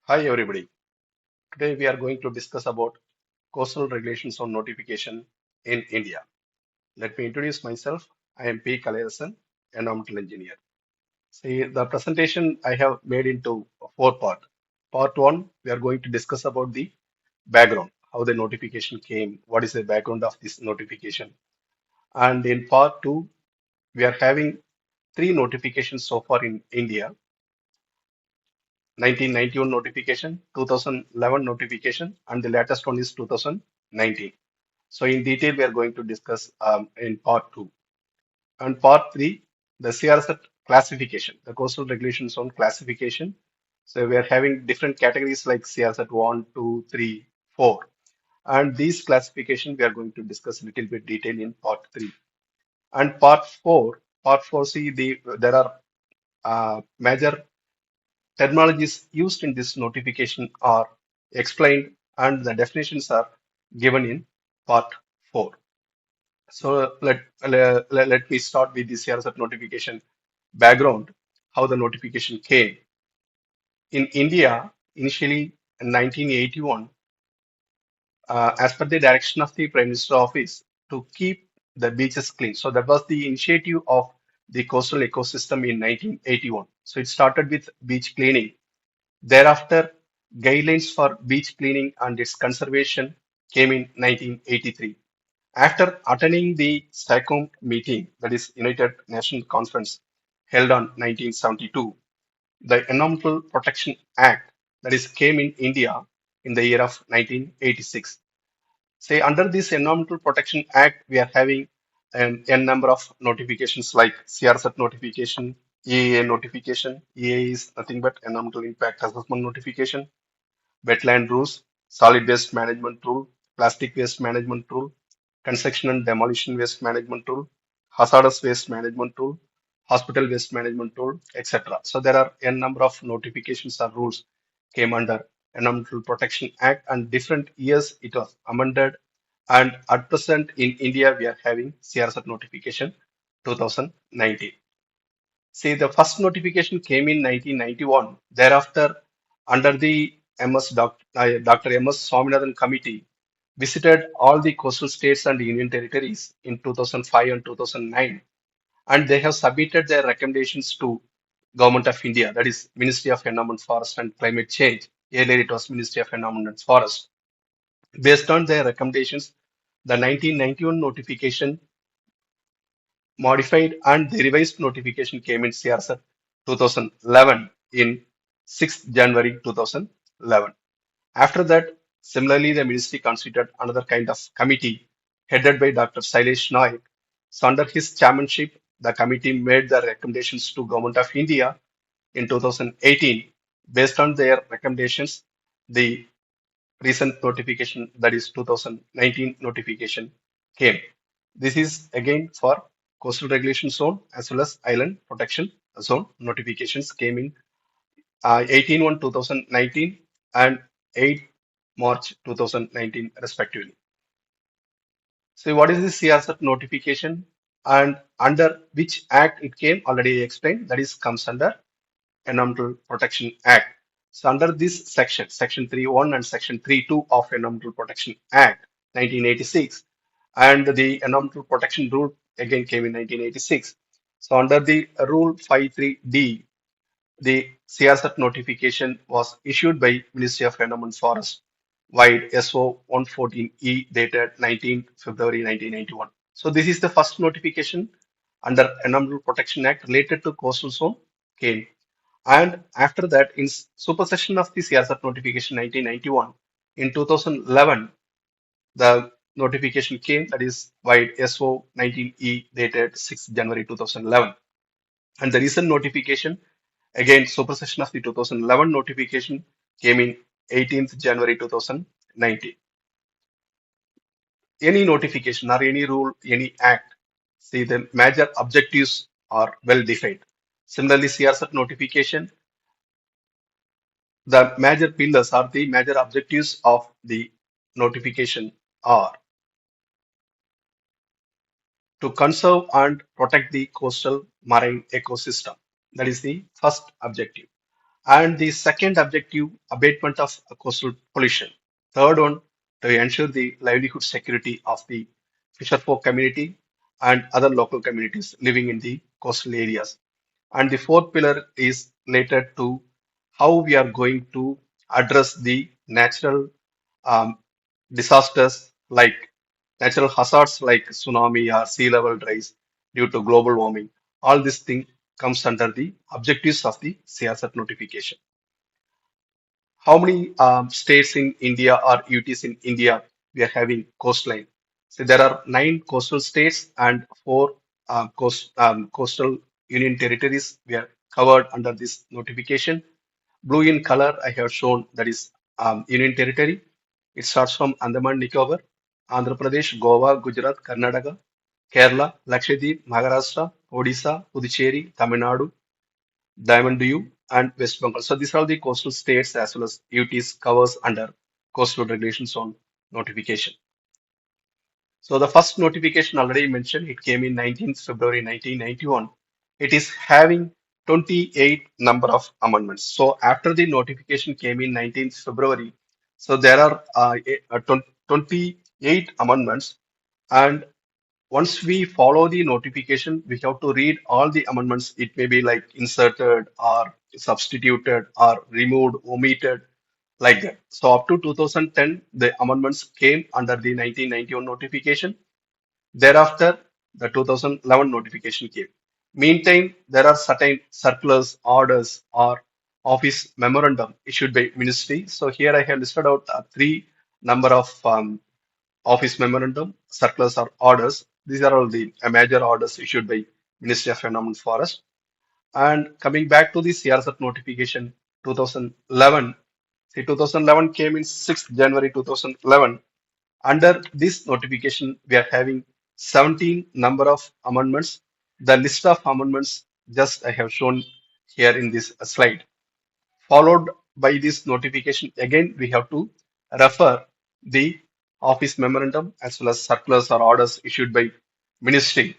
Hi everybody. Today we are going to discuss about coastal regulations on notification in India. Let me introduce myself. I am P. Kalayasan, environmental engineer. See, the presentation I have made into four part. Part one, we are going to discuss about the background, how the notification came, what is the background of this notification. And in part two, we are having three notifications so far in India: 1991 notification, 2011 notification, and the latest one is 2019. So in detail, we are going to discuss in part two. And part three, the CRZ classification, the coastal regulation zone classification. So we are having different categories like CRZ 1, 2, 3, 4. And these classification we are going to discuss a little bit detail in part three. And part four, see there are major terminologies used in this notification are explained and the definitions are given in part 4. So let me start with the CRSF notification background, how the notification came. In India, initially in 1981, as per the direction of the Prime Minister Office to keep the beaches clean. So that was the initiative of the coastal ecosystem in 1981. So it started with beach cleaning. Thereafter, guidelines for beach cleaning and its conservation came in 1983. After attending the STACOM meeting, that is United Nations Conference, held on 1972, the Environmental Protection Act, that is, came in India in the year of 1986. Say, under this Environmental Protection Act, we are having n number of notifications like CRZ notification, EAA notification. EAA is nothing but Environmental Impact Assessment notification, wetland rules, solid waste management rule, plastic waste management rule, construction and demolition waste management rule, hazardous waste management rule, hospital waste management rule, etc. So there are a number of notifications or rules came under Environmental Protection Act, and different years it was amended. And at present in India, we are having CRZ notification 2019. See, the first notification came in 1991. Thereafter, under the Dr. M.S. Swaminathan Committee, visited all the coastal states and union territories in 2005 and 2009, and they have submitted their recommendations to Government of India, that is Ministry of Environment, Forest and Climate Change. Earlier, it was Ministry of Environment and Forest. Based on their recommendations, the 1991 notification modified and the revised notification came in CRSR 2011 in 6th January 2011. After that, similarly, the ministry constituted another kind of committee headed by Dr. Sailesh Naik. So under his chairmanship, the committee made the recommendations to Government of India in 2018. Based on their recommendations, the recent notification, that is 2019 notification, came. This is again for coastal regulation zone as well as island protection zone. Notifications came in 18 2019 and 8 March 2019 respectively. So what is the CRSF notification and under which act it came? Already explained. That is comes under Environmental Protection Act. So under this section, Section 3.1 and Section 3.2 of Environmental Protection Act 1986, and the Environmental Protection Rule again came in 1986. So under the Rule 53D, the CRSF notification was issued by Ministry of Environment Forest wide SO 114E dated 19 February 1991. So this is the first notification under Environmental Protection Act related to coastal zone came. And after that, in supersession of the CRSF notification 1991, in 2011, the notification came, that is wide SO 19E dated 6 January 2011. And the recent notification, again, supersession of the 2011 notification came in 18th January 2019. Any notification or any rule, any act, see the major objectives are well defined. Similarly, CRSF notification, the major pillars or the major objectives of the notification are to conserve and protect the coastal marine ecosystem. That is the first objective. And the second objective, abatement of coastal pollution. Third one, to ensure the livelihood security of the fisherfolk community and other local communities living in the coastal areas. And the fourth pillar is related to how we are going to address the natural um, disasters like natural hazards like tsunami or sea level rise due to global warming. All this thing comes under the objectives of the CSR notification. How many states in India or UTs in India we are having coastline? So there are nine coastal states and four coastal union territories we are covered under this notification. Blue in color I have shown that is union territory. It starts from Andaman Nicobar, Andhra Pradesh, Goa, Gujarat, Karnataka, Kerala, Lakshadweep, Maharashtra, Odisha, Puducherry, Tamil Nadu, Diamond Due, and West Bengal. So these are the coastal states as well as UTs covers under coastal regulations on notification. So the first notification already mentioned, it came in 19th February 1991. It is having 28 number of amendments. So after the notification came in 19th February, so there are 28 amendments, and once we follow the notification, we have to read all the amendments. It may be like inserted or substituted or removed, omitted, like that. So up to 2010, the amendments came under the 1991 notification. Thereafter, the 2011 notification came. Meantime, there are certain circulars, orders, or office memorandum issued by ministry. So here I have listed out three number of office memorandum, circulars, or orders. These are all the major orders issued by Ministry of Environment Forest. And coming back to the CRZ notification 2011, see 2011 came in 6th January 2011. Under this notification, we are having 17 number of amendments. The list of amendments just I have shown here in this slide. Followed by this notification, again we have to refer the office memorandum as well as circulars or orders issued by ministry.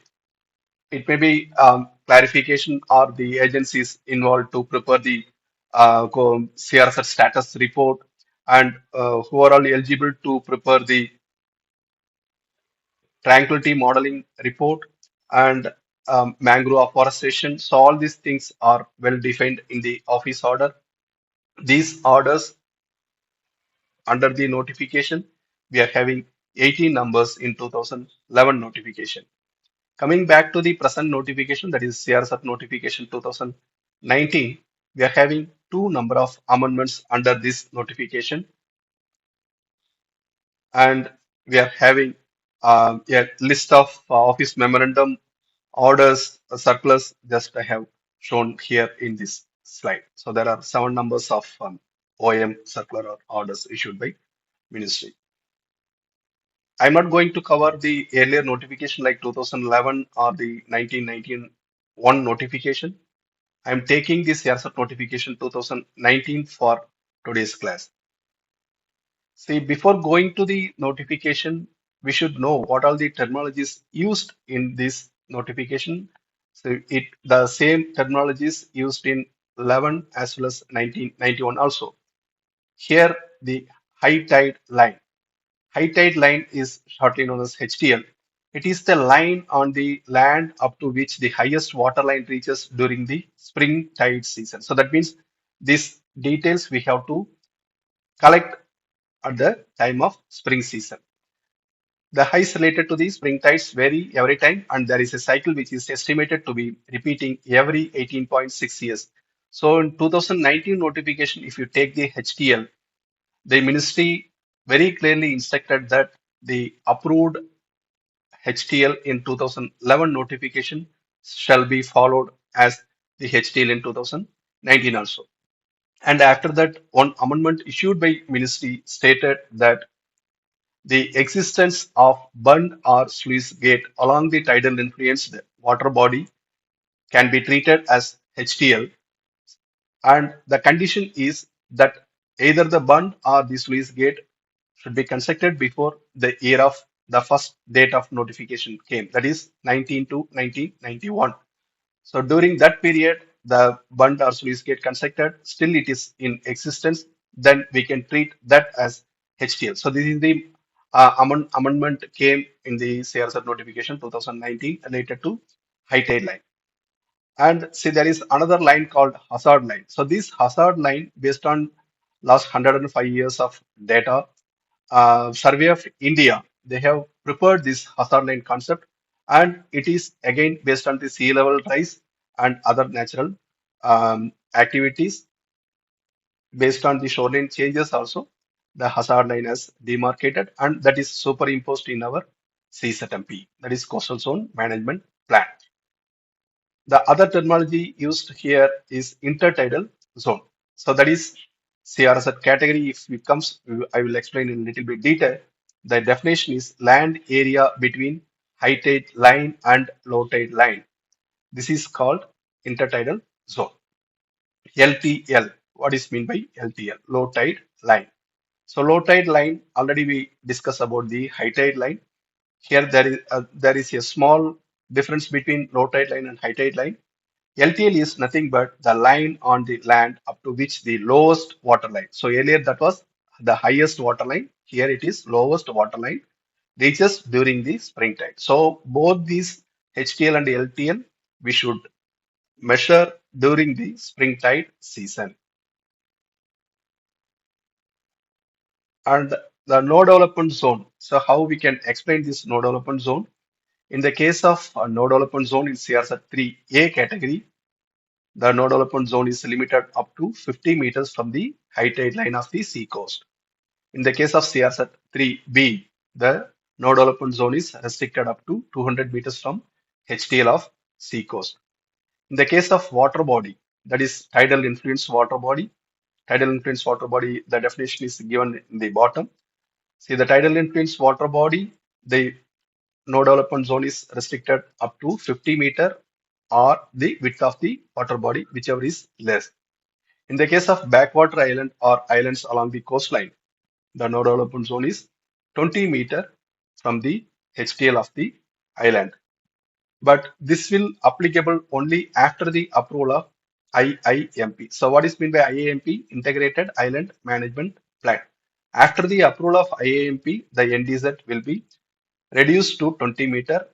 It may be clarification or the agencies involved to prepare the CRS status report, and who are all eligible to prepare the tranquility modeling report and mangrove afforestation. So all these things are well defined in the office order. These orders under the notification, we are having 18 numbers in 2011 notification. Coming back to the present notification, that is CRSF notification 2019, we are having two number of amendments under this notification, and we are having a list of office memorandum, orders, circulars, just I have shown here in this slide. So there are seven numbers of OM circular or orders issued by ministry. I'm not going to cover the earlier notification like 2011 or the 1991 notification. I'm taking this ARSAP notification 2019 for today's class. See, before going to the notification, we should know what are the terminologies used in this notification. So the same terminologies used in 11 as well as 1991 also. Here, the high tide line. High tide line is shortly known as HTL. It is the line on the land up to which the highest water line reaches during the spring tide season. So that means these details we have to collect at the time of spring season. The heights related to the spring tides vary every time, and there is a cycle which is estimated to be repeating every 18.6 years. So in 2019 notification, if you take the HTL, the ministry very clearly instructed that the approved HTL in 2011 notification shall be followed as the HTL in 2019 also. And after that, one amendment issued by ministry stated that the existence of bund or sluice gate along the tidal influenced water body can be treated as HTL, and the condition is that either the bund or the sluice gate should be constructed before the year of the first date of notification came, that is 19 to 1991. So during that period, the bund or sluice gate constructed, still it is in existence, then we can treat that as HTL. So this is the amendment came in the CRZ notification 2019 related to high tide line. And see, there is another line called hazard line. So this hazard line, based on last 105 years of data, Survey of India, they have prepared this hazard line concept, and it is again based on the sea level rise and other natural activities. Based on the shoreline changes also, the hazard line is demarcated, and that is superimposed in our CZMP, that is Coastal Zone Management Plan. The other terminology used here is intertidal zone. So that is CRZ category. If it comes, I will explain in a little bit detail. The definition is land area between high tide line and low tide line. This is called intertidal zone. LTL. What is mean by LTL? Low tide line. So low tide line, already we discussed about the high tide line. Here there is a small difference between low tide line and high tide line. LTL is nothing but the line on the land up to which the lowest water line. So earlier that was the highest water line. Here it is lowest water line reaches during the spring tide. So both these HTL and LTL we should measure during the spring tide season. And the no development zone. So how we can explain this no development zone? In the case of a no development zone in CRZ 3A category, the no development zone is limited up to 50 meters from the high tide line of the sea coast. In the case of CRZ 3B, the no development zone is restricted up to 200 meters from HTL of sea coast. In the case of water body, that is tidal influence water body, tidal influence water body, the definition is given in the bottom. See, the tidal influence water body, the no development zone is restricted up to 50 meter or the width of the water body, whichever is less. In the case of backwater island or islands along the coastline, the no development zone is 20 meter from the HTL of the island. But this will applicable only after the approval of IIMP. So what is meant by IIMP? Integrated Island Management Plan. After the approval of IIMP, the NDZ will be reduced to 20 meter,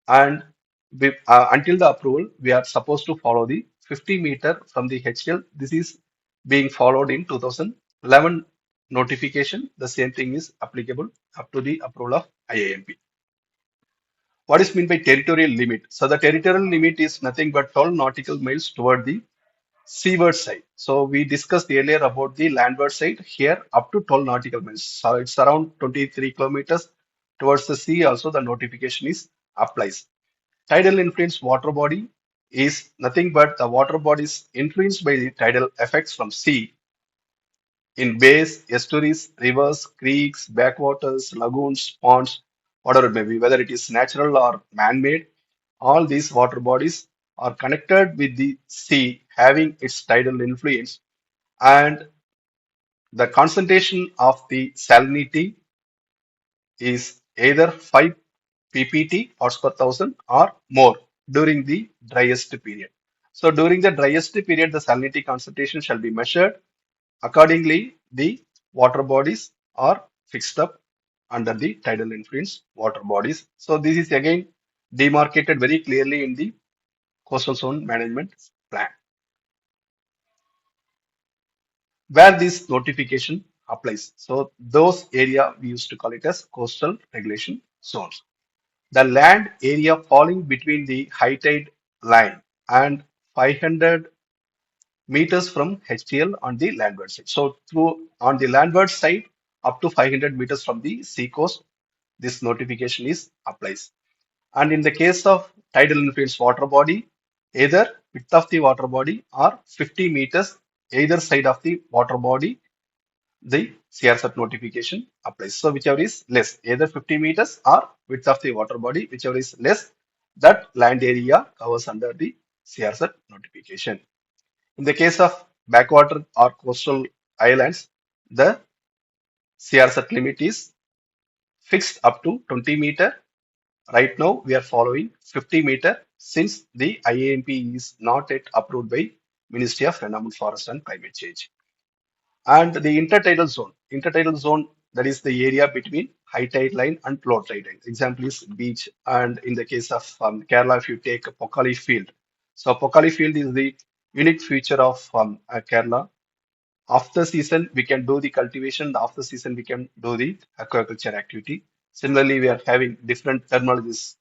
and until the approval, we are supposed to follow the 50 meter from the HL. This is being followed in 2011 notification. The same thing is applicable up to the approval of IAMP. What is meant by territorial limit? So the territorial limit is nothing but 12 nautical miles toward the seaward side. So we discussed earlier about the landward side. Here up to 12 nautical miles. So it's around 23 kilometers towards the sea. Also the notification is applies. Tidal influence water body is nothing but the water bodies influenced by the tidal effects from sea in bays, estuaries, rivers, creeks, backwaters, lagoons, ponds, whatever it may be, whether it is natural or man-made. All these water bodies are connected with the sea having its tidal influence, and the concentration of the salinity is either 5 ppt parts per thousand or more during the driest period. So during the driest period, the salinity concentration shall be measured. Accordingly, the water bodies are fixed up under the tidal influence water bodies. So this is again demarcated very clearly in the coastal zone management plan, where this notification applies. So those area we used to call it as coastal regulation zones. The land area falling between the high tide line and 500 meters from HTL on the landward side. So through on the landward side up to 500 meters from the sea coast, this notification is applies. And in the case of tidal influence water body, either width of the water body or 50 meters either side of the water body, the CRSF notification applies. So whichever is less, either 50 meters or width of the water body, whichever is less, that land area covers under the CRSF notification. In the case of backwater or coastal islands, the CRSF limit is fixed up to 20 meter. Right now, we are following 50 meter since the IAMP is not yet approved by Ministry of Environment, Forest and Climate Change. And the intertidal zone, that is the area between high tide line and low tide line. Example is beach. And in the case of Kerala, if you take Pokali Field, so Pokali Field is the unique feature of Kerala. After season, we can do the cultivation. After season, we can do the aquaculture activity. Similarly, we are having different terminologies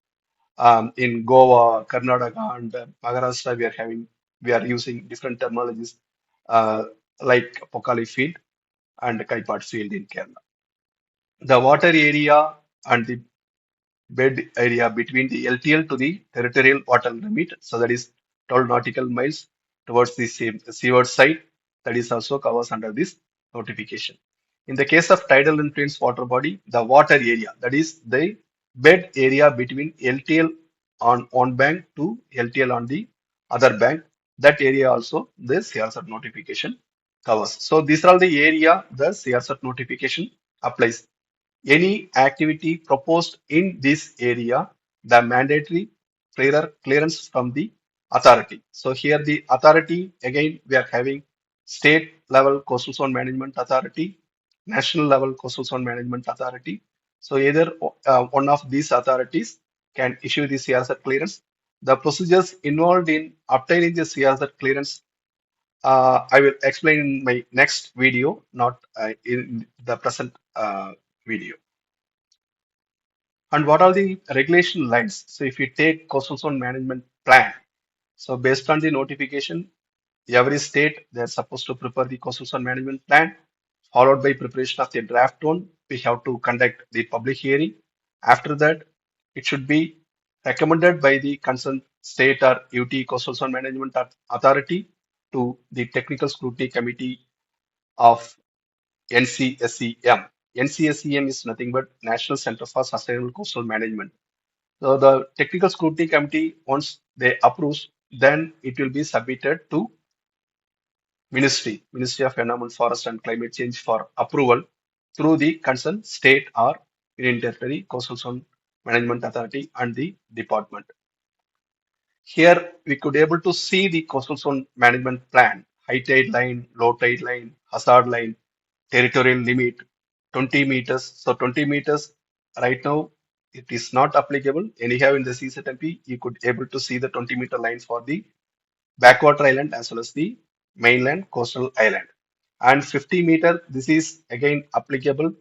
in Goa, Karnataka, and Maharashtra. We are using different terminologies uh, like Pokali Field and Kaipad Field in Kerala. The water area and the bed area between the LTL to the territorial water limit, so that is 12 nautical miles towards the seaward side, that is also covers under this notification. In the case of tidal influence water body, the water area, that is the bed area between LTL on one bank to LTL on the other bank, that area also the CRSAT notification covers. So these are all the area the CRSAT notification applies. Any activity proposed in this area, the mandatory clearance from the authority. So here the authority, again, we are having state level coastal zone management authority, national level coastal zone management authority. So either one of these authorities can issue the CRZ clearance. The procedures involved in obtaining the CRZ clearance, I will explain in my next video, not in the present video. And what are the regulation lines? So if you take coastal zone management plan, so based on the notification, every state they're supposed to prepare the coastal zone management plan, followed by preparation of the draft one. We have to conduct the public hearing. After that, it should be recommended by the concerned state or UT coastal zone management authority to the technical scrutiny committee of NCSEM. NCSEM is nothing but National Center for Sustainable Coastal Management. So the technical scrutiny committee, once they approve, then it will be submitted to Ministry of Environment, Forest and Climate Change for approval through the concerned state or Union Territory Coastal Zone Management Authority and the department. Here we could able to see the coastal zone management plan, high tide line, low tide line, hazard line, territorial limit, 20 meters. So 20 meters right now it is not applicable. Anyhow, in the CZMP, you could able to see the 20-meter line for the backwater island as well as the mainland coastal island. And 50-meter, this is again applicable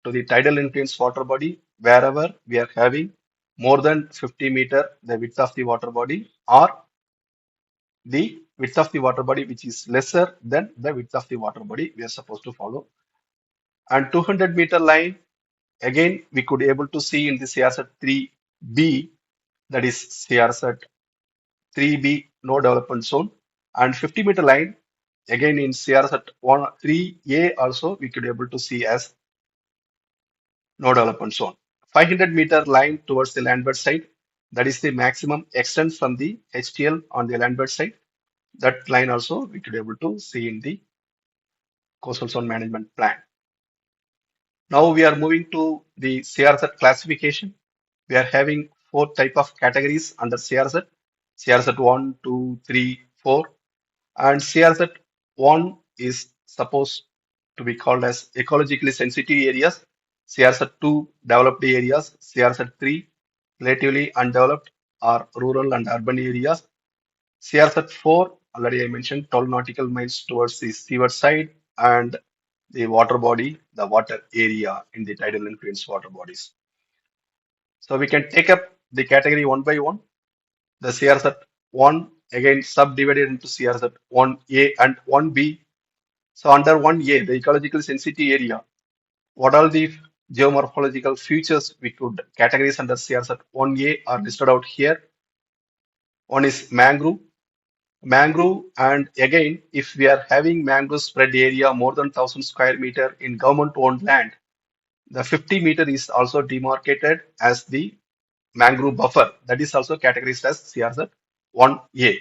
to the tidal influence water body wherever we are having more than 50-meter the width of the water body, or the width of the water body which is lesser than the width of the water body we are supposed to follow. And 200-meter line, again we could able to see in the CRSAT 3B, that is CRSAT 3B no development zone. And 50-meter line, again in CRSAT 3A also we could able to see as no development zone. 500-meter line towards the landward side, that is the maximum extent from the HTL on the landward side. That line also we could able to see in the coastal zone management plan. Now we are moving to the CRZ classification. We are having four type of categories under CRZ. CRZ 1, 2, 3, 4. And CRZ 1 is supposed to be called as ecologically sensitive areas. CRZ 2, developed areas. CRZ 3, relatively undeveloped or rural and urban areas. CRZ 4, already I mentioned, 12 nautical miles towards the seaward side, and the water body, the water area in the tidal influence water bodies. So we can take up the category one by one. The CRZ 1, again subdivided into CRZ 1A and 1B. So under 1A, the ecologically sensitive area, what are the geomorphological features we could categorize under CRZ 1A are listed out here. One is mangrove. Mangrove, and again, if we are having mangrove spread area more than 1,000 square meter in government owned land, the 50-meter is also demarcated as the mangrove buffer. That is also categorized as CRZ 1A.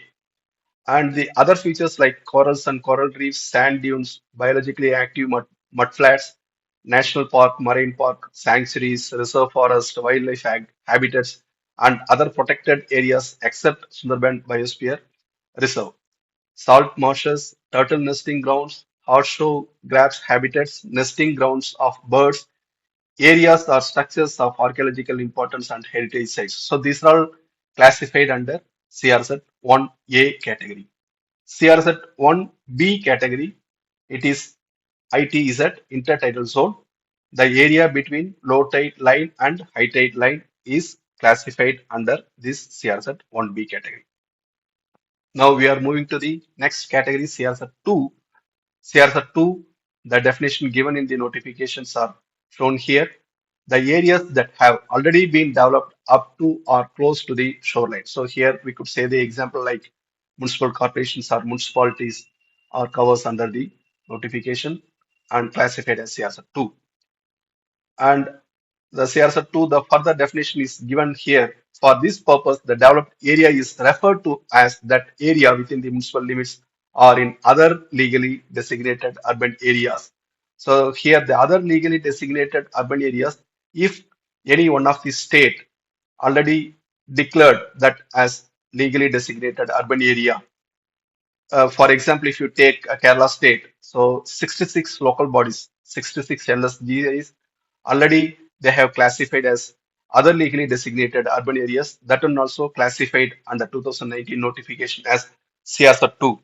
And the other features like corals and coral reefs, sand dunes, biologically active mud flats, national park, marine park, sanctuaries, reserve forest, wildlife habitats, and other protected areas except Sundarban Biosphere Reserve. Salt marshes, turtle nesting grounds, horseshoe crabs habitats, nesting grounds of birds, areas or structures of archaeological importance and heritage sites. So these are all classified under CRZ 1A category. CRZ 1B category, it is ITZ, intertidal zone. The area between low tide line and high tide line is classified under this CRZ 1B category. Now we are moving to the next category, CRZ 2. CRZ 2, the definition given in the notifications are shown here. The areas that have already been developed up to or close to the shoreline. So here we could say the example like municipal corporations or municipalities are covers under the notification and classified as CRZ 2. And the CRZ 2, the further definition is given here. For this purpose, the developed area is referred to as that area within the municipal limits or in other legally designated urban areas. So here the other legally designated urban areas, if any one of the state already declared that as legally designated urban area, for example, if you take Kerala state, so 66 local bodies, 66 LSGIs, already they have classified as other legally designated urban areas that are also classified under 2019 notification as CSR 2.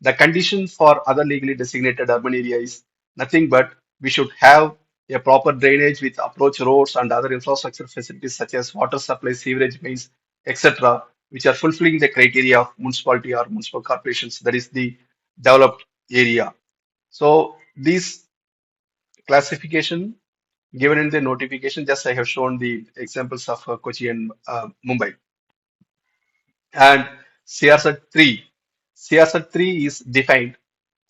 The condition for other legally designated urban area is nothing but we should have a proper drainage with approach roads and other infrastructure facilities such as water supply, sewerage mains, etc., which are fulfilling the criteria of municipality or municipal corporations, that is the developed area. So these classification given in the notification, just I have shown the examples of Kochi and Mumbai. And CRZ 3. CRZ 3 is defined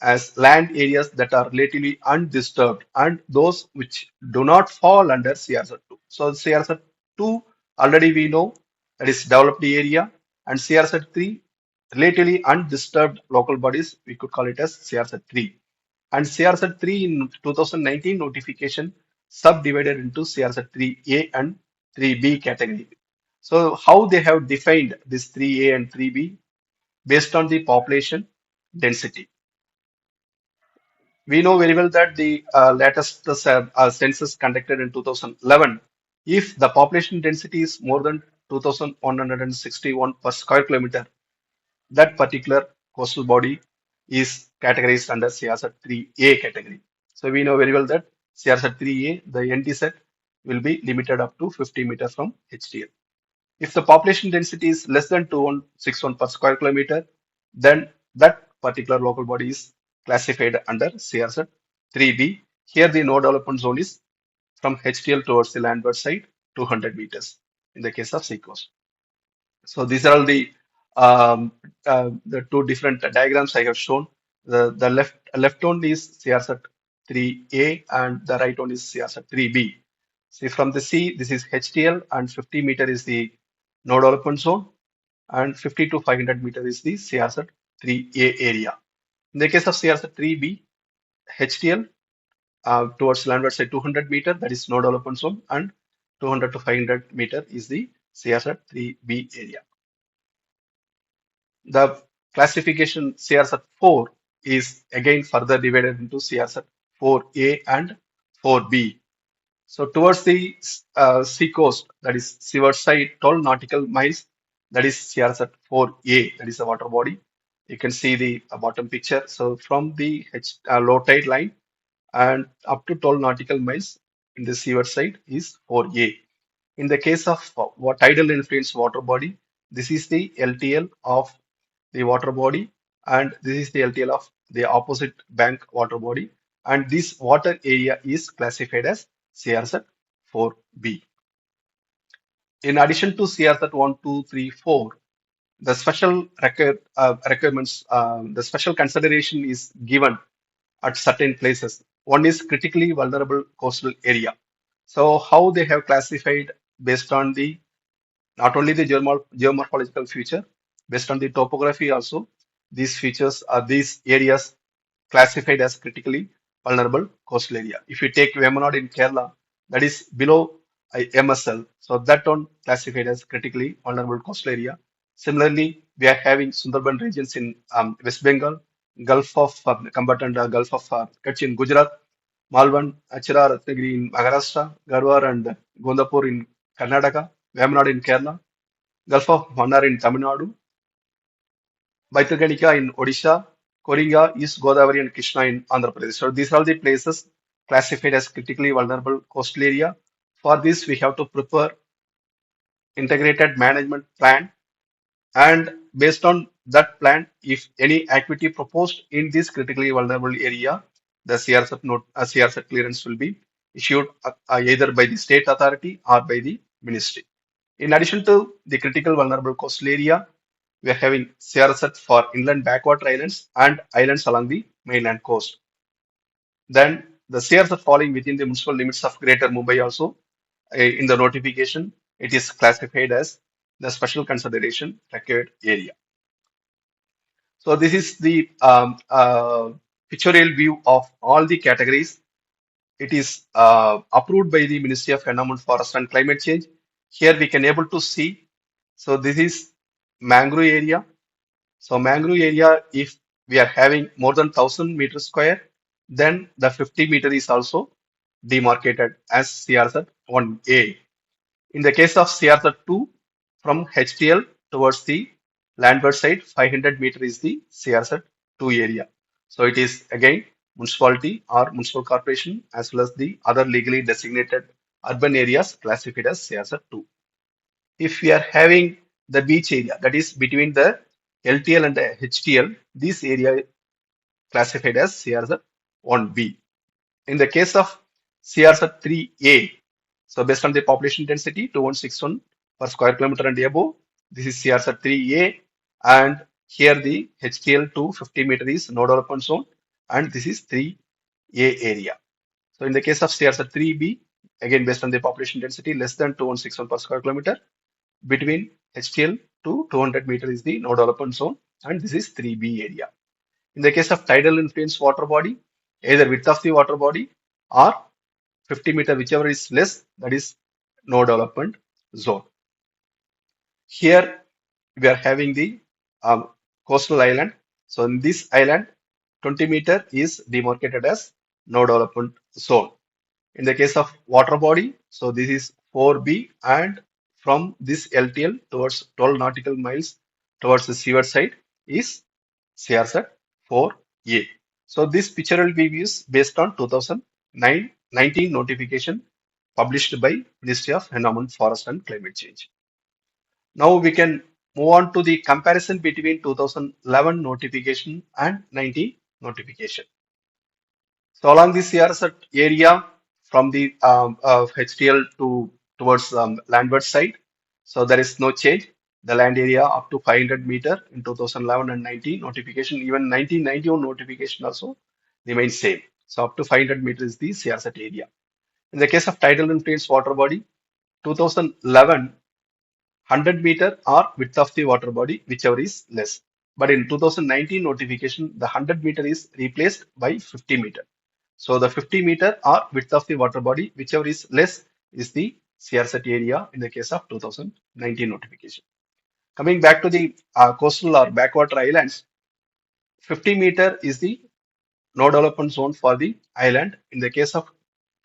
as land areas that are relatively undisturbed and those which do not fall under CRZ 2. So CRZ 2 already we know that is developed area, and CRZ 3 relatively undisturbed local bodies, we could call it as CRZ 3. And CRZ 3 in 2019 notification subdivided into CRZ 3A and 3B category. So how they have defined this 3A and 3B based on the population density. We know very well that the latest census conducted in 2011, if the population density is more than 2,161 per square kilometer, that particular coastal body is categorized under CRZ 3A category. So we know very well that CRZ 3A, the NT set will be limited up to 50 meters from HTL. If the population density is less than 2161 per square kilometer, then that particular local body is classified under CRZ 3B. Here the no development zone is from HTL towards the landward side 200 meters in the case of seacoast. So these are all the two different diagrams I have shown. The left one is CRZ 3A and the right one is CRZ 3B. See from the sea, this is HTL and 50 meter is the no development zone and 50 to 500 meter is the CRZ 3A area. In the case of CRZ 3B, HTL towards landward side 200 meter, that is no development zone, and 200 to 500 meter is the CRZ 3B area. The classification CRZ 4 is again further divided into CRZ 4A and 4B. So towards the sea coast, that is seaward side, 12 nautical miles, that is CRZ 4A, that is the water body. You can see the bottom picture. So from the low tide line and up to 12 nautical miles in the seaward side is 4A. In the case of tidal influence water body, this is the LTL of the water body, and this is the LTL of the opposite bank water body, and this water area is classified as CRZ 4B. In addition to CRZ 1, 2, 3, 4, the special requirements, the special consideration is given at certain places. One is critically vulnerable coastal area. So how they have classified based on the not only the geomorphological feature, based on the topography also, these features are these areas classified as critically vulnerable coastal area. If you take Vemanad in Kerala, that is below MSL. So that one classified as critically vulnerable coastal area. Similarly, we are having Sundarban regions in West Bengal, Gulf of combatant Gulf of Kutch in Gujarat, Malvan, Achira, Ratnagiri in Maharashtra, Garhwal and Gondapur in Karnataka, Vemnad in Kerala, Gulf of Mannar in Tamil Nadu, Baitaganika in Odisha, Koringa, East Godavari and Krishna in Andhra Pradesh. So these are the places classified as critically vulnerable coastal area. For this, we have to prepare integrated management plan, and based on that plan, if any activity proposed in this critically vulnerable area, the CRSET CRSET clearance will be issued either by the state authority or by the ministry. In addition to the critical vulnerable coastal area, we are having CRSET for inland backwater islands and islands along the mainland coast. Then the CRSET falling within the municipal limits of Greater Mumbai also, in the notification, it is classified as the special consideration required area. So this is the pictorial view of all the categories. It is approved by the Ministry of Environment, Forest and Climate Change. Here we can able to see. So this is mangrove area. So mangrove area, if we are having more than 1,000 meters square, then the 50 meter is also demarcated as CRZ 1A. In the case of CRZ2, from HTL towards the landward side, 500 meter is the CRZ2 area. So it is again municipality or municipal corporation as well as the other legally designated urban areas classified as CRZ2. If we are having the beach area, that is between the LTL and the HTL, this area classified as CRZ1B. In the case of CRZ3A, so based on the population density 2161 per square kilometer and above, this is CRZ3A, and here the HTL to 50 meter is no development zone, and this is 3A area. So in the case of CRZ3B, again based on the population density less than 2161 per square kilometer, between HTL to 200 meter is the no development zone, and this is 3B area. In the case of tidal influence water body, either width of the water body or 50 meter, whichever is less, that is no development zone. Here we are having the coastal island. So in this island, 20 meter is demarcated as no development zone. In the case of water body, so this is 4B, and from this LTL towards 12 nautical miles towards the seaward side is CRZ 4A. So this picture will be used based on 2019 notification published by Ministry of Environment, Forest and Climate Change. Now we can move on to the comparison between 2011 notification and 19 notification. So along this CRZ area from the HTL to towards landward side, so there is no change. The land area up to 500 meter in 2011 and 19 notification, even 1991 notification also remains same. So up to 500 meters is the CRZ area. In the case of tidal influence water body, 2011 100 meter or width of the water body, whichever is less. But in 2019 notification, the 100 meter is replaced by 50 meter. So the 50 meter or width of the water body, whichever is less, is the CRSET area in the case of 2019 notification. Coming back to the coastal or backwater islands, 50 meter is the no development zone for the island. In the case of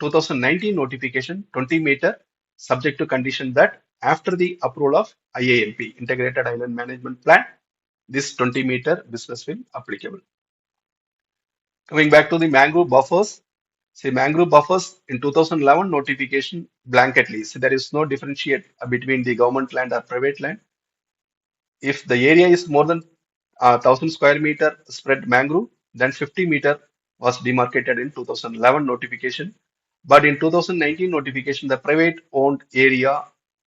2019 notification, 20 meter, subject to condition that after the approval of IAMP, Integrated Island Management Plan, this 20 meter business will applicable. Coming back to the mangrove buffers, see mangrove buffers in 2011 notification blanketly. So there is no differentiate between the government land or private land. If the area is more than 1,000 square meter spread mangrove, then 50 meter was demarcated in 2011 notification. But in 2019 notification, the private owned area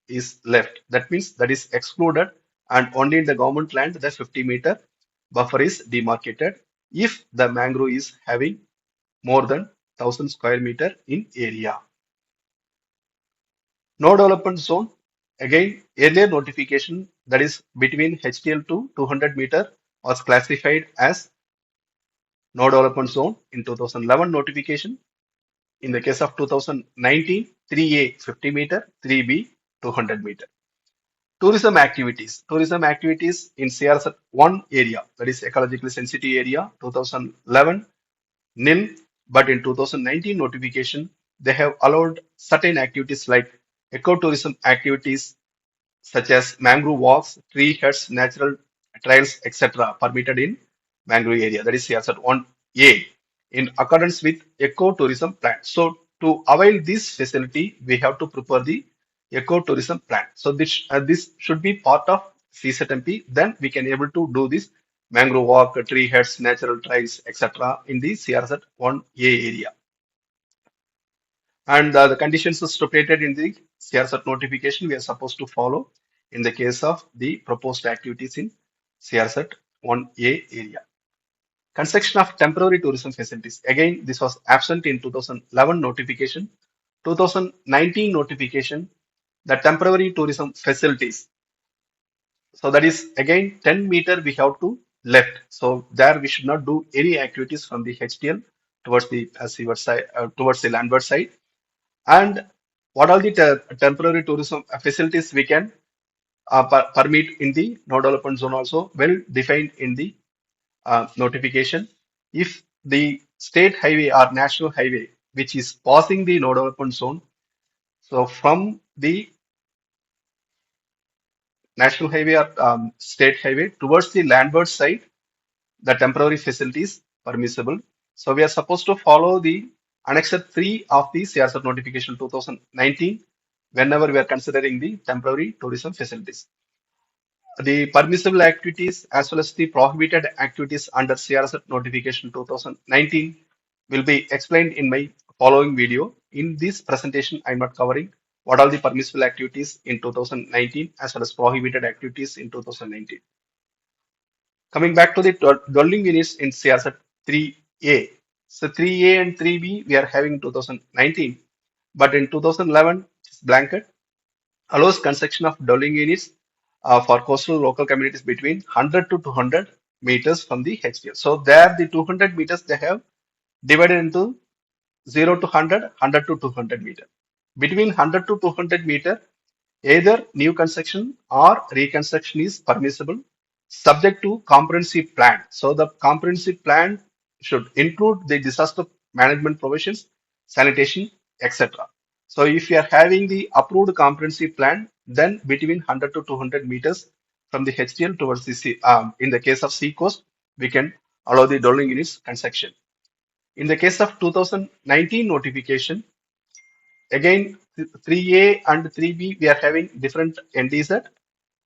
is left. That means that is excluded, and only in the government land the 50 meter buffer is demarcated if the mangrove is having more than 1,000 square meter in area. No development zone. Again, earlier notification, that is between HTL to 200 meter, was classified as no development zone in 2011 notification. In the case of 2019, 3A 50 meter, 3B 200 meter. Tourism activities. Tourism activities in CRZ 1 area, that is ecologically sensitive area, 2011 nil, but in 2019 notification, they have allowed certain activities like ecotourism activities such as mangrove walks, tree huts, natural trails, etc. permitted in mangrove area. That is CSR 1A in accordance with ecotourism plan. So to avail this facility, we have to prepare the ecotourism plan. So this should be part of CZMP. Then we can able to do this mangrove walk, tree huts, natural trails, etc. in the CRZ 1A area. And the conditions stipulated in the CRZ notification we are supposed to follow in the case of the proposed activities in CRZ 1A area. Construction of temporary tourism facilities. Again, this was absent in 2011 notification. 2019 notification, the temporary tourism facilities. So that is again 10 meter we have to left. So there we should not do any activities from the HTL towards the seaward side, towards the landward side. And what are the temporary tourism facilities we can permit in the no development zone also well defined in the notification. If the state highway or national highway which is passing the no development zone, so from the national highway or state highway towards the landward side, the temporary facilities permissible. So we are supposed to follow the Annexure 3 of the CRZ notification 2019 whenever we are considering the temporary tourism facilities. The permissible activities as well as the prohibited activities under CRZ notification 2019 will be explained in my following video. In this presentation, I'm not covering what are the permissible activities in 2019 as well as prohibited activities in 2019. Coming back to the dwelling units in CRZ 3A. So 3A and 3B we are having 2019, but in 2011 it's blanket allows construction of dwelling units for coastal local communities between 100 to 200 meters from the HDL. So there the 200 meters they have divided into 0 to 100, 100 to 200 meter. Between 100 to 200 meter, either new construction or reconstruction is permissible subject to comprehensive plan. So the comprehensive plan should include the disaster management provisions, sanitation, etc. So if you are having the approved comprehensive plan, then between 100 to 200 meters from the HDL towards the sea, in the case of sea coast, we can allow the dwelling units construction. In the case of 2019 notification, again 3A and 3B we are having different NDZ.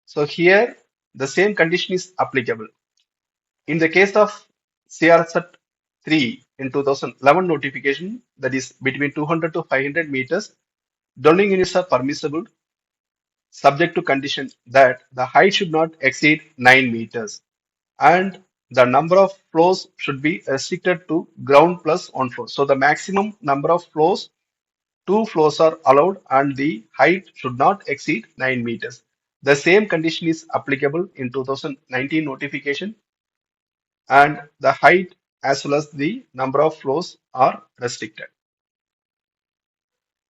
So here the same condition is applicable. In the case of CRZ 3 in 2011 notification, that is between 200 to 500 meters, dwelling units are permissible subject to condition that the height should not exceed 9 meters and the number of floors should be restricted to ground plus one floor. So the maximum number of floors, 2 floors are allowed and the height should not exceed 9 meters. The same condition is applicable in 2019 notification and the height as well as the number of floors are restricted.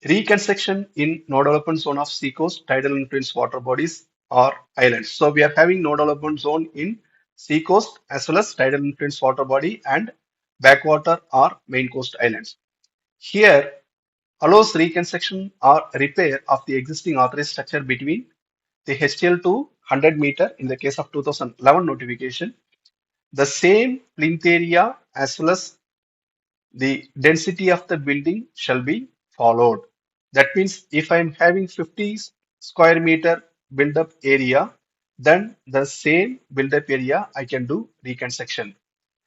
Reconstruction in no development zone of seacoast, tidal influence water bodies or islands. So we are having no development zone in seacoast as well as tidal influence water body and backwater or main coast islands. Here allows reconstruction or repair of the existing authorized structure between the HTL to 100 meter in the case of 2011 notification. The same plinth area as well as the density of the building shall be followed. That means if I'm having 50 square meter build-up area, then the same build-up area I can do reconstruction.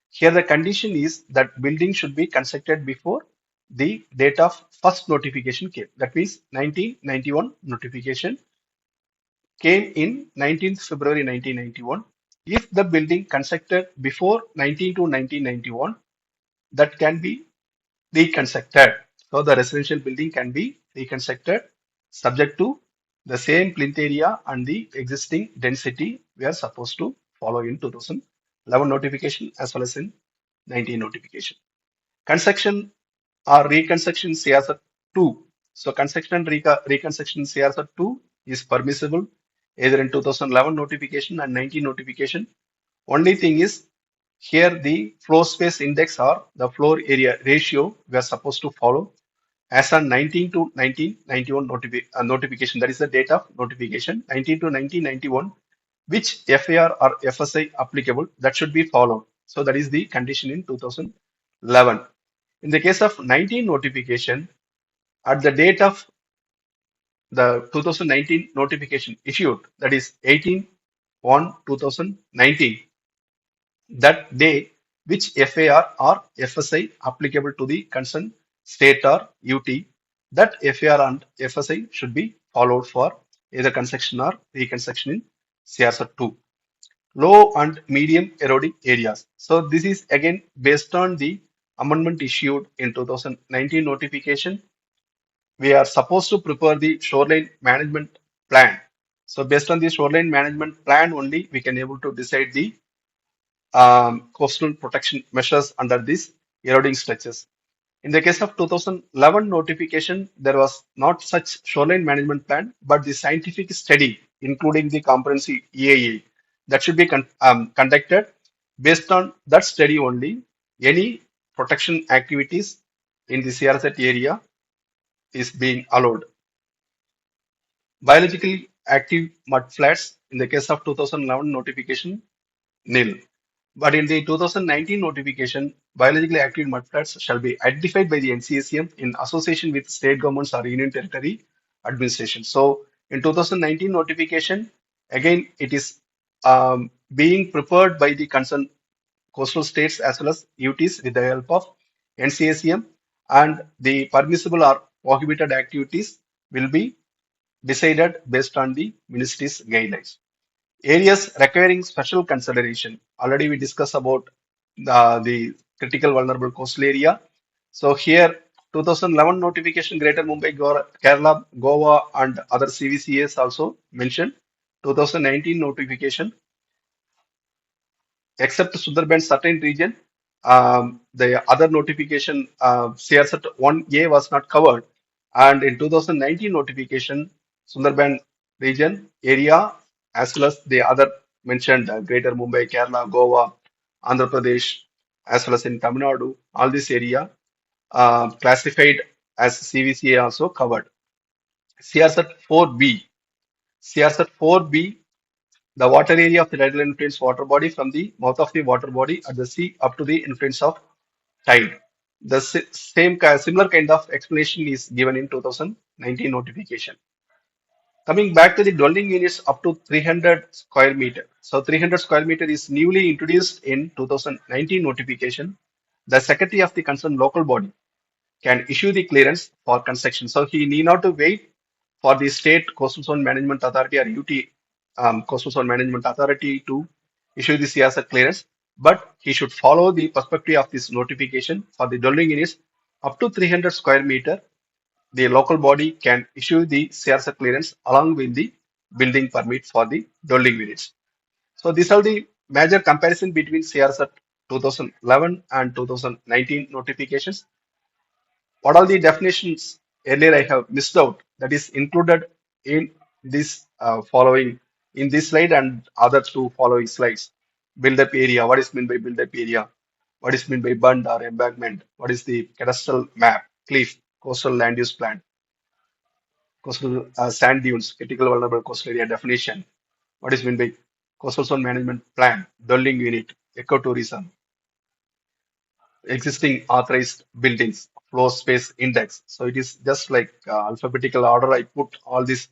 Here the condition is that building should be constructed before the date of first notification came. That means 1991 notification came in 19th February 1991. If the building constructed before 19 to 1991, that can be reconstructed. So the residential building can be reconstructed subject to the same plinth area and the existing density we are supposed to follow in 2011 notification as well as in 19 notification. Construction or reconstruction CRZ 2. So reconstruction CRZ 2 is permissible either in 2011 notification and 19 notification. Only thing is here the floor space index or the floor area ratio we are supposed to follow as on 19 to 1991 notification. That is the date of notification 19 to 1991. Which FAR or FSI applicable that should be followed. So that is the condition in 2011. In the case of 19 notification, at the date of the 2019 notification issued, that is 18 on 2019, that day, which FAR or FSI applicable to the concerned state or UT, that FAR and FSI should be followed for either construction or reconstruction in CRZ 2. Low and medium eroding areas. So this is again based on the amendment issued in 2019 notification. We are supposed to prepare the shoreline management plan. So based on the shoreline management plan only, we can able to decide the coastal protection measures under these eroding stretches. In the case of 2011 notification, there was not such shoreline management plan, but the scientific study, including the comprehensive EAA, that should be conducted. Based on that study only, any protection activities in the CRZ area is being allowed. Biologically active mud flats, in the case of 2011 notification, nil. But in the 2019 notification, biologically active mudflats shall be identified by the NCACM in association with state governments or union territory administration. So in 2019 notification, again, it is being prepared by the concerned coastal states as well as UTs with the help of NCACM, and the permissible or prohibited activities will be decided based on the ministry's guidelines. Areas requiring special consideration. Already we discussed about the critical vulnerable coastal area. So here 2011 notification Greater Mumbai, Kerala, Goa and other CVCAs also mentioned. 2019 notification except Sundarban certain region, the other notification CRZ 1A was not covered. And in 2019 notification, Sundarban region area as well as the other mentioned Greater Mumbai, Kerala, Goa, Andhra Pradesh, as well as in Tamil Nadu, all this area classified as CVCA also covered. CRZ 4B, CRZ 4B, the water area of the tidal influence water body from the mouth of the water body at the sea up to the influence of tide. The similar kind of explanation is given in 2019 notification. Coming back to the dwelling units up to 300 square meter. So 300 square meter is newly introduced in 2019 notification. The secretary of the concerned local body can issue the clearance for construction. So he need not to wait for the state coastal zone management authority or UT coastal zone management authority to issue the CSR clearance, but he should follow the perspective of this notification for the dwelling units up to 300 square meter. The local body can issue the CSR clearance along with the building permit for the dwelling units. So these are the major comparison between CRZ 2011 and 2019 notifications. What are the definitions earlier I have missed out that is included in this following in this slide and other two following slides? Build up area. What is meant by build up area? What is meant by bund or embankment? What is the cadastral map, cliff, coastal land use plan, coastal sand dunes, critical vulnerable coastal area definition? What is meant by coastal zone management plan, dwelling unit, ecotourism, existing authorized buildings, floor space index. So it is just like alphabetical order. I put all these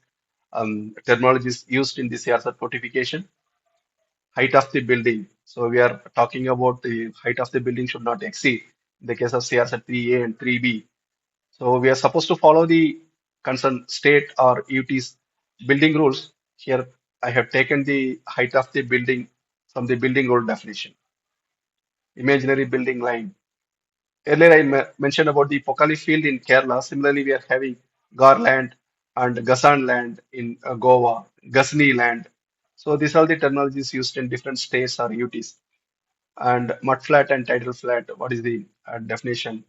terminologies used in this CRZ notification. Height of the building. So we are talking about the height of the building should not exceed in the case of CRZ 3A and 3B. So we are supposed to follow the concerned state or UT's building rules. Here I have taken the height of the building from the building rule definition. Imaginary building line. Earlier, I mentioned about the Pokali field in Kerala. Similarly, we are having Garland and Gasan land in Goa, Ghazni land. So these are the terminologies used in different states or UTs. And mud flat and tidal flat, what is the definition?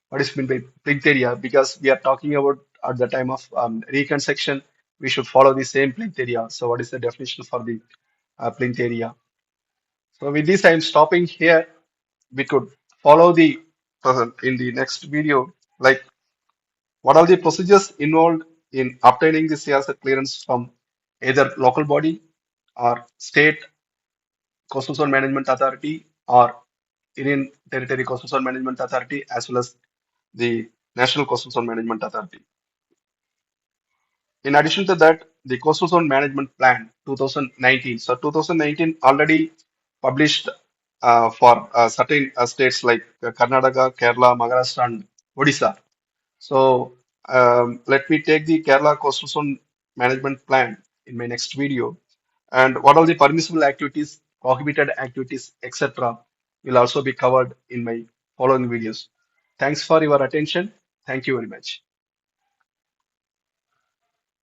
what is meant by plinth area, because we are talking about at the time of reconstruction, we should follow the same plinth area. So what is the definition for the plinth area? So with this, I am stopping here. We could follow the in the next video, like what are the procedures involved in obtaining the CRZ clearance from either local body or state coastal zone management authority or Indian Territory Coastal Zone Management Authority as well as the National Coastal Zone Management Authority. In addition to that, the Coastal Zone Management Plan 2019. So 2019 already published for certain states like Karnataka, Kerala, Maharashtra, and Odisha. So let me take the Kerala Coastal Zone Management Plan in my next video, and what are the permissible activities, prohibited activities, etc. will also be covered in my following videos. Thanks for your attention. Thank you very much.